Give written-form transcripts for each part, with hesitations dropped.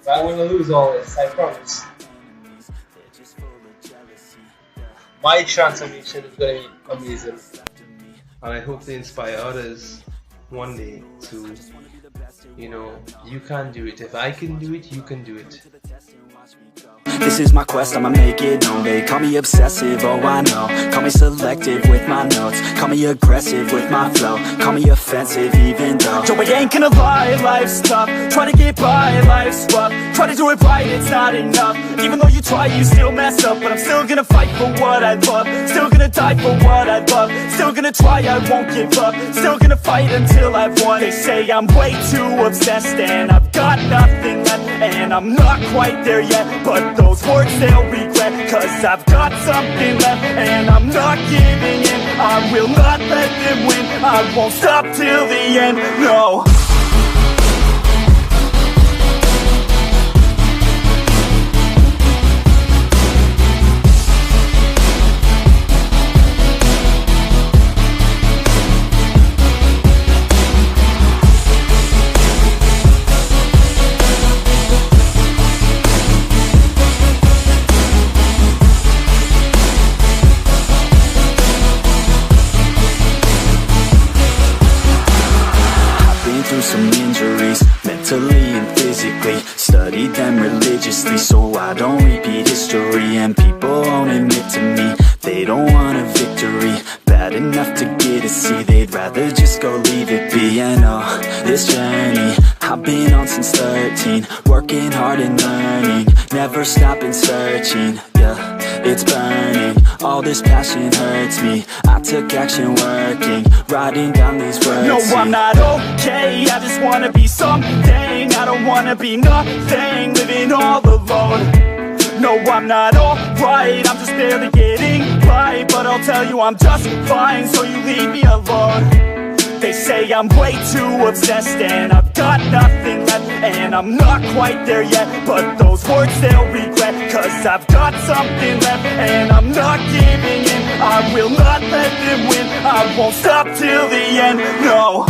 But I'm gonna lose always, I promise. My transformation is gonna be amazing. And I hope to inspire others one day to, you can do it. If I can do it, you can do it. This is my quest, I'ma make it known. They call me obsessive, oh I know. Call me selective with my notes. Call me aggressive with my flow. Call me offensive even though Joe, I ain't gonna lie, life's tough. Try to get by, life's rough. Try to do it right, it's not enough. Even though you try, you still mess up. But I'm still gonna fight for what I love. Still gonna die for what I love. Still gonna try, I won't give up. Still gonna fight until I've won. They say I'm way too obsessed and I've got nothing left. And I'm not quite there yet, but those words they'll regret. Cause I've got something left and I'm not giving in. I will not let them win. I won't stop till the end, no. Some injuries, mentally and physically. Studied them religiously so I don't repeat history. And people won't admit to me they don't want a victory bad enough to get a C. They'd rather just go leave it be. And this journey I've been on since 13. Working hard and learning, never stopping searching. Yeah, it's burning, all this passion hurts me. I took action working, writing down these words. No, I'm not okay, I just wanna be something. I don't wanna be nothing, living all alone. No, I'm not alright, I'm just barely getting by. But I'll tell you I'm just fine, so you leave me alone. They say I'm way too obsessed and I've got nothing left. And I'm not quite there yet, but those words they'll regret. Cause I've got something left and I'm not giving in. I will not let them win. I won't stop till the end, no.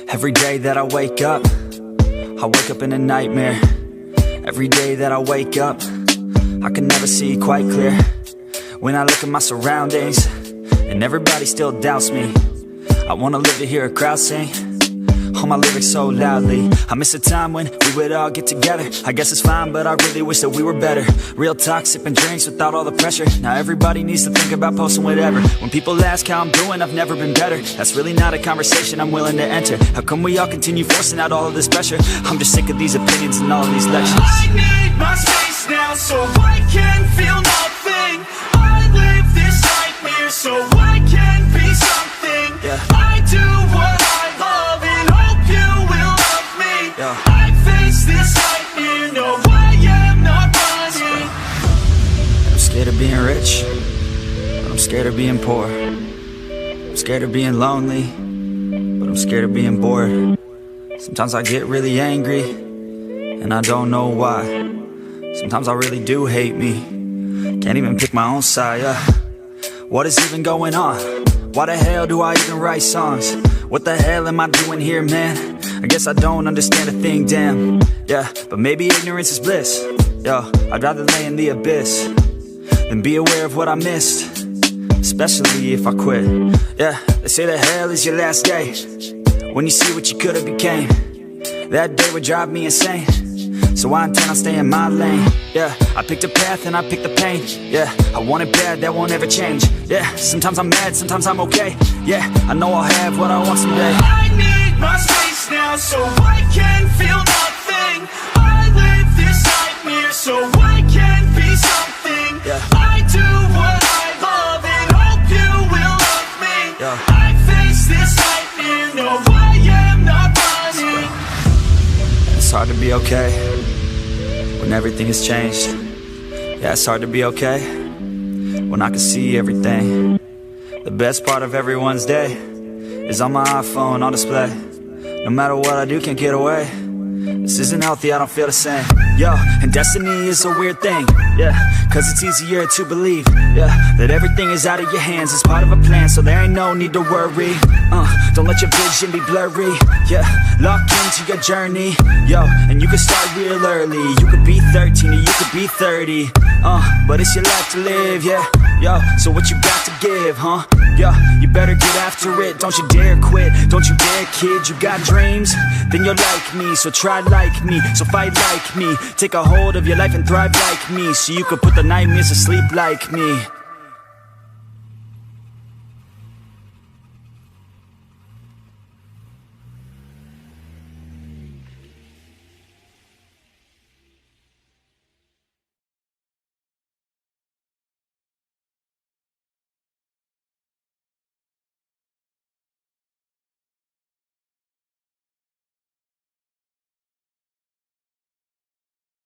Every day that I wake up in a nightmare. Every day that I wake up, I can never see quite clear. When I look at my surroundings, and everybody still doubts me, I wanna live to hear a crowd sing all my lyrics so loudly. I miss a time when we would all get together. I guess it's fine, but I really wish that we were better. Real talk, sipping drinks without all the pressure. Now everybody needs to think about posting whatever. When people ask how I'm doing, I've never been better. That's really not a conversation I'm willing to enter. How come we all continue forcing out all of this pressure? I'm just sick of these opinions and all of these lectures. I need my space now so I can feel nothing. I live this nightmare so I can be something. I do what I love and hope you will love me. I face this nightmare, no I am not running. I'm scared of being rich, but I'm scared of being poor. I'm scared of being lonely, but I'm scared of being bored. Sometimes I get really angry, and I don't know why. Sometimes I really do hate me, can't even pick my own side. What is even going on? Why the hell do I even write songs? What the hell am I doing here, man? I guess I don't understand a thing, damn. Yeah, but maybe ignorance is bliss. Yo, I'd rather lay in the abyss than be aware of what I missed, especially if I quit. Yeah, they say that hell is your last day, when you see what you could have became. That day would drive me insane. so I intend on staying in my lane. Yeah, I picked a path and I picked the pain. Yeah, I want it bad, that won't ever change. Yeah, sometimes I'm mad, sometimes I'm okay. Yeah, I know I'll have what I want someday. I need my space now so I can feel nothing. I live this nightmare so I can be something. Yeah. I do what I love and hope you will love me. Yeah. I face this nightmare, no I am not running. It's hard to be okay when everything has changed. Yeah, it's hard to be okay when I can see everything. The best part of everyone's day is on my iPhone on display. No matter what I do, can't get away. This isn't healthy, I don't feel the same. Yo, and destiny is a weird thing. Yeah, cause it's easier to believe. Yeah, that everything is out of your hands. It's part of a plan, so there ain't no need to worry. Don't let your vision be blurry. Yeah, lock into your journey. Yo, and you can start real early. You could be 13 or you could be 30. But it's your life to live, yeah. Yo, so what you got to give, huh? Yo, you better get after it. Don't you dare quit, don't you dare kid. You got dreams, then you're like me. So try like me, so fight like me. Take a hold of your life and thrive like me, so you could put the nightmares to sleep like me.